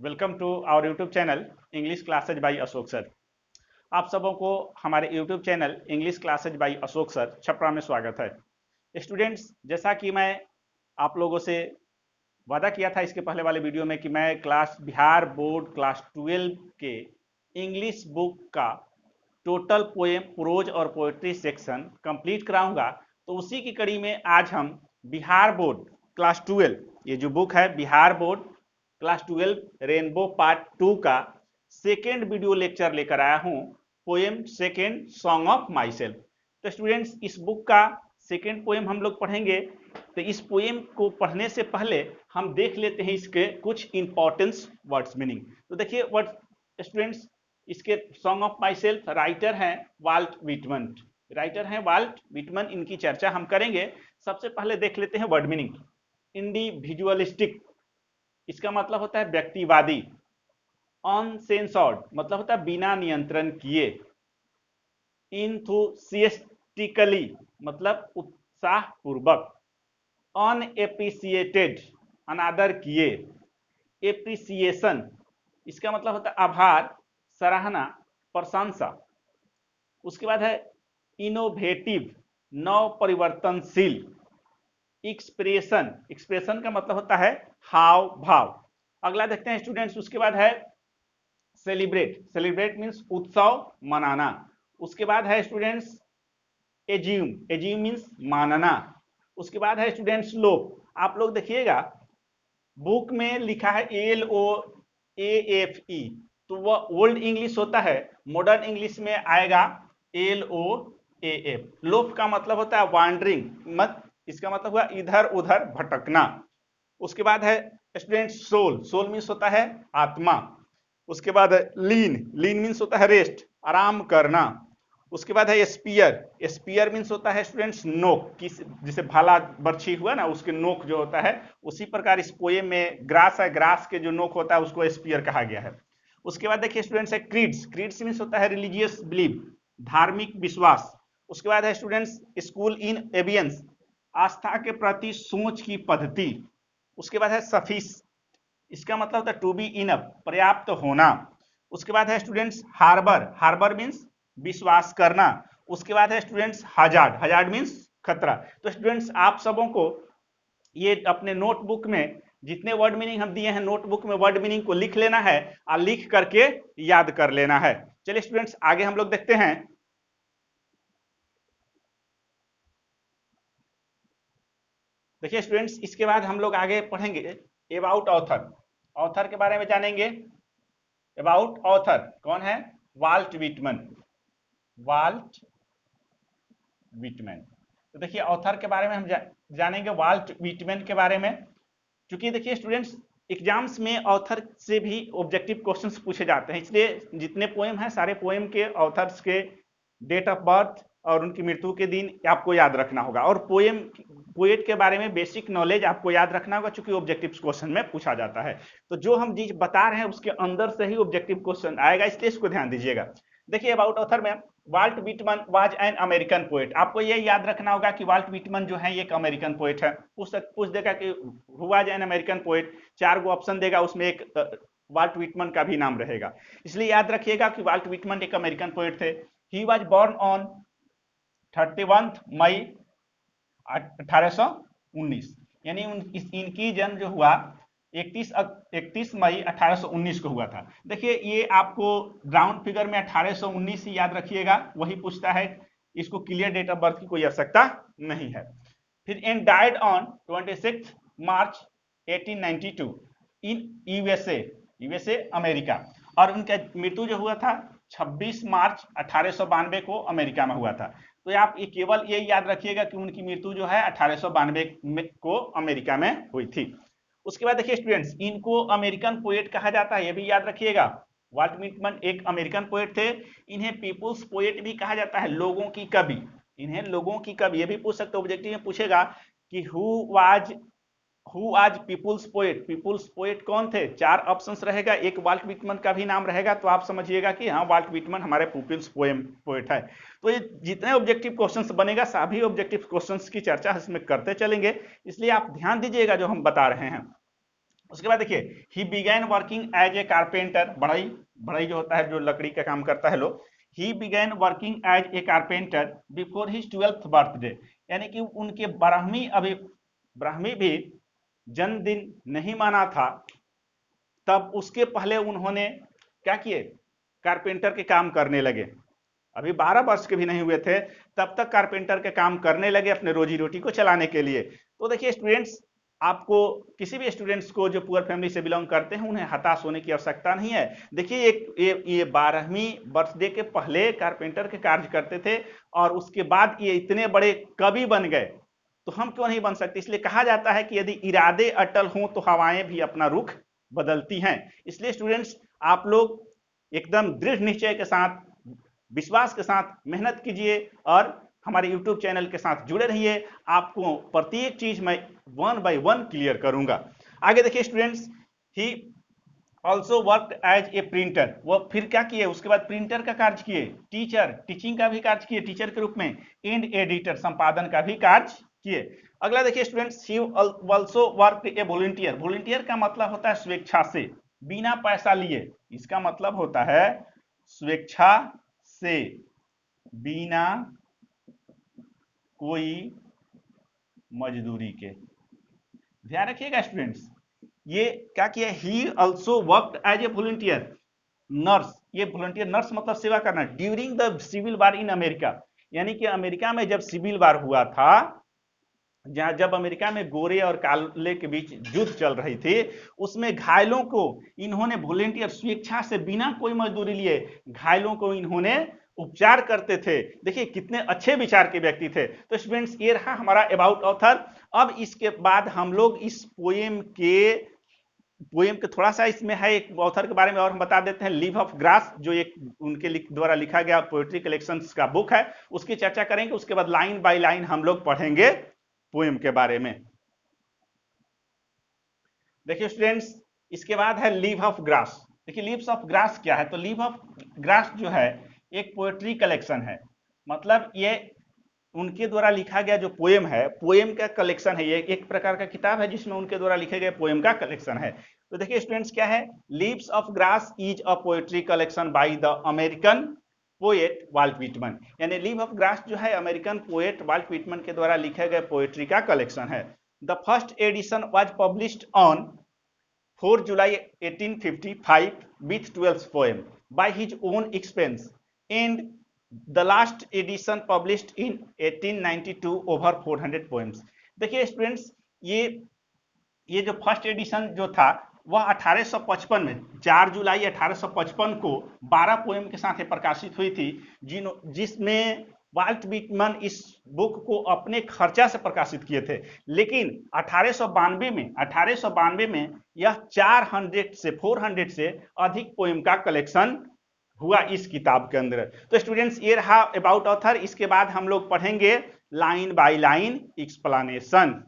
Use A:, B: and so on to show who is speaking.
A: Welcome to our YouTube channel English classes by Ashok sir. आप सबों को हमारे YouTube channel English classes by Ashok sir Chhapra में स्वागत है। स्टूडेंट्स, जैसा कि मैं आप लोगों से वादा किया था इसके पहले वाले वीडियो में कि मैं बिहार बोर्ड क्लास 12 के इंग्लिश बुक का टोटल पोएम, प्रोज और पोएट्री सेक्शन कंप्लीट कराऊंगा, तो उसी की कड़ी में आज हम बिहार बोर्ड क्लास 12, ये जो बुक है Bihar board class 12 rainbow part 2 का सेकेंड वीडियो लेक्चर लेकर आया हूं, poem second song of my self. तो स्टूडेंट्स, इस बुक का सेकेंड पोएम हम लोग पढ़ेंगे। तो इस पोएम को पढ़ने से पहले हम देख लेते हैं इसके कुछ इंपॉर्टेंस वर्ड्स मीनिंग। तो देखिए वर्ड स्टूडेंट्स, इसके song of my self writer हैं वाल्ट विटमन, इनकी चर्चा हम करेंगे। सबसे पहले देख लेते हैं वर्ड मीनिंग। इंडिविजुअलिस्टिक, इसका मतलब होता है व्यक्तिवादी। अनसेंसर्ड मतलब होता है बिना नियंत्रण किए। इंथुसिएस्टिकली मतलब उत्साहपूर्वक। अनएप्रिसिएटेड अनादर किए। एप्रिसिएशन, इसका मतलब होता है आभार, सराहना, प्रशंसा। उसके बाद है इनोवेटिव, नव परिवर्तनशील। एक्सप्रेशन का मतलब होता है हाव भाव। अगला देखते हैं स्टूडेंट्स, उसके बाद है सेलिब्रेट मीन्स उत्सव मनाना। उसके बाद है स्टूडेंट्स एज्यूम मीन्स मानना। उसके बाद है स्टूडेंट्स लोप। आप लोग देखिएगा बुक में लिखा है LOAFE, तो वह ओल्ड इंग्लिश होता है, मॉडर्न इंग्लिश में आएगा LOAF। लोप का मतलब होता है वांडरिंग, मत इसका मतलब हुआ इधर उधर भटकना। उसके बाद है स्टूडेंट्स सोल मीन्स होता है आत्मा। उसके बाद है लीन मीन्स होता है रेस्ट, आराम करना। उसके बाद है स्पीयर मीन्स होता है स्टूडेंट्स नोक, जिसे भाला बर्छी हुआ ना, उसके नोक जो होता है, उसी प्रकार इस पोएम में ग्रास है, ग्रास के जो नोक होता है उसको स्पीयर कहा गया है। उसके बाद देखिए स्टूडेंट्स है क्रीड्स मीन्स होता है रिलीजियस बिलीफ, धार्मिक विश्वास। उसके बाद है स्टूडेंट्स स्कूल इन एवियंस, आस्था के प्रति सोच की पद्धति। उसके बाद है सफिस, इसका मतलब होता है टू बी इनफ, पर्याप्त होना। उसके बाद है स्टूडेंट्स हार्बर मीन्स विश्वास करना। उसके बाद है स्टूडेंट्स हजार्ड मीन्स खतरा। तो स्टूडेंट्स, आप सबों को ये अपने नोटबुक में जितने वर्ड मीनिंग हम दिए हैं, नोटबुक में वर्ड मीनिंग को लिख लेना है और लिख करके याद कर लेना है। चलिए स्टूडेंट्स, आगे हम लोग देखते हैं। देखिए स्टूडेंट्स, इसके बाद हम लोग आगे पढ़ेंगे अबाउट ऑथर के बारे में जानेंगे। अबाउट ऑथर कौन है? Walt Whitman. तो देखिए ऑथर के बारे में हम जानेंगे वाल्ट विटमैन के बारे में। क्योंकि देखिए स्टूडेंट्स, एग्जाम्स में ऑथर से भी ऑब्जेक्टिव क्वेश्चंस पूछे जाते हैं, इसलिए जितने पोएम हैं सारे पोएम के ऑथर्स के डेट ऑफ बर्थ और उनकी मृत्यु के दिन आपको याद रखना होगा। और पोएट के बारे में बेसिक नॉलेज आपको याद रखना होगा, चूंकि ऑब्जेक्टिव क्वेश्चन में पूछा जाता है। तो जो हम चीज बता रहे हैं उसके अंदर से ही ऑब्जेक्टिव क्वेश्चन आएगा, इसलिए इसको ध्यान दीजिएगा। देखिए अबाउट ऑथर में Walt Whitman was an American poet. आपको ये याद रखना होगा कि वाल्ट विटमन जो है ये एक अमेरिकन पोएट है। पूछ देगा कि who was an American poet, 4 go option देगा, उसमें एक वाल्ट विटमन का भी नाम रहेगा। इसलिए याद रखिएगा कि वाल्ट विटमन एक अमेरिकन पोएट थे। ही वाज बोर्न ऑन 31 मई 1819, यानी इनकी जन्म जो हुआ 31 मई 1819 को हुआ था। देखिए ये आपको राउंड फिगर में 1819 ही याद रखिएगा, वही पूछता है, इसको क्लियर डेट ऑफ बर्थ की कोई आवश्यकता नहीं है। फिर and died on 26 March 1892 in USA America. और उनका मृत्यु जो हुआ था 26 मार्च 1892 को अमेरिका में हुआ था। तो आप ये केवल ये याद रखिएगा कि उनकी मृत्यु जो है 1892 को अमेरिका में हुई थी। उसके बाद देखिए स्टूडेंट्स, इनको अमेरिकन पोएट कहा जाता है, ये भी याद रखिएगा। वाल्ट विटमन एक अमेरिकन पोएट थे। इन्हें पीपुल्स पोएट भी कहा जाता है, लोगों की कवि। इन्हें लोगों की कवि, ये भी पूछ सकते हो, ऑब्जेक्टिव में पूछेगा कि हु आज पीपुल्स पोएट कौन थे? 4 ऑप्शंस रहेगा, एक वाल्ट विटमन का भी नाम रहेगा, तो आप समझिएगा कि हाँ वाल्ट विटमन हमारे पीपुल्स पोएट है। तो ये जितने ऑब्जेक्टिव क्वेश्चंस बनेगा सभी ऑब्जेक्टिव क्वेश्चंस की चर्चा इसमें करते चलेंगे, इसलिए आप ध्यान दीजिएगा जो हम बता रहे हैं। उसके बाद देखिए, he began working as a carpenter, बढ़ई बढ़ई जो होता है, जो लकड़ी का काम करता है लोग, he began working as a carpenter before his 12th birthday, यानी कि उनके 12वीं भी जन्मदिन नहीं माना था, तब उसके पहले उन्होंने क्या किए, कारपेंटर के काम करने लगे। अभी 12 वर्ष के भी नहीं हुए थे, तब तक कारपेंटर के काम करने लगे अपने रोजी रोटी को चलाने के लिए। तो देखिए स्टूडेंट्स, आपको किसी भी स्टूडेंट्स को जो पुअर फैमिली से बिलोंग करते हैं, उन्हें हताश होने की आवश्यकता नहीं है। देखिए ये 12वीं बर्थडे के पहले कारपेंटर के कार्य करते थे और उसके बाद ये इतने बड़े कवि बन गए, तो हम क्यों नहीं बन सकते। इसलिए कहा जाता है कि यदि इरादे अटल हों तो हवाएं भी अपना रुख बदलती हैं। इसलिए स्टूडेंट्स, आप लोग एकदम दृढ़ निश्चय के साथ, विश्वास के साथ मेहनत कीजिए और हमारे YouTube चैनल के साथ जुड़े रहिए। आपको प्रत्येक चीज मैं 1 by 1 क्लियर करूंगा। आगे देखिए students, he also work as a printer, वो फिर क्या किए, उसके बाद प्रिंटर का कार्य किए, टीचर टीचिंग का भी कार्य किए टीचर के रूप में, एंड एडिटर संपादन का भी कार्य किए। अगला देखिए students, he also work A volunteer, volunteer का मतलब होता है स्वेच्छा से, बिना पैसा लिए। इसका मतलब होता है स्वेच्छा से, बिना कोई मजदूरी के। ध्यान रखिएगा स्टूडेंट्स, ये क्या किया, he also worked as a volunteer nurse, ये वॉलंटियर नर्स मतलब सेवा करना, during the civil war in America, यानी कि अमेरिका में जब सिविल वार हुआ था, जब अमेरिका में गोरे और काले के बीच युद्ध चल रही थी, उसमें घायलों को इन्होंने वॉलंटियर स्वेच्छा से बिना कोई मजदूरी लिए घायलों को इन्होंने उपचार करते थे। देखिए कितने अच्छे विचार के व्यक्ति थे। तो स्टूडेंट्स, ये रहा हमारा अबाउट ऑथर। अब इसके बाद हम लोग इस पोएम के थोड़ा सा इसमें है, एक ऑथर के बारे में और हम बता देते हैं, लीव ऑफ ग्रास, जो एक उनके द्वारा लिखा गया पोएट्री कलेक्शंस का बुक है, उसकी चर्चा करेंगे। उसके बाद लाइन बाय लाइन हम लोग पढ़ेंगे पोएम के बारे में। देखिए स्टूडेंट्स, इसके बाद है लीव ऑफ ग्रास। देखिए लीव्स ऑफ ग्रास क्या है, तो लीव ऑफ ग्रास जो है एक पोएट्री कलेक्शन है, मतलब ये उनके द्वारा लिखा गया जो पोएम है, पोएम का कलेक्शन है। ये एक प्रकार का किताब है जिसमें उनके द्वारा लिखे गए पोएम का कलेक्शन है। तो देखिए स्टूडेंट्स, क्या है, leaves of grass is a poetry collection by the American poet Walt Whitman, यानी लीव ऑफ ग्रास जो है अमेरिकन पोएट वाल्ट व्हिटमन के द्वारा लिखे गए पोएट्री का कलेक्शन है। The first edition was published on 4 July 1855 with 12 poem by his own expense, and the last edition published in 1892 over 400 poems। देखिए स्टूडेंट्स, ये जो फर्स्ट एडिशन जो था वह 1855 में 4 जुलाई 1855 को 12 पोएम के साथ प्रकाशित हुई थी, जिसमें वाल्ट व्हिटमन इस बुक को अपने खर्चा से प्रकाशित किए थे। लेकिन 1892 में यह 400 से अधिक पोएम का कलेक्शन हुआ इस किताब के अंदर। तो स्टूडेंट्स, ये रहा अबाउट ऑथर। इसके बाद हम लोग पढ़ेंगे लाइन बाय लाइन एक्सप्लेनेशन।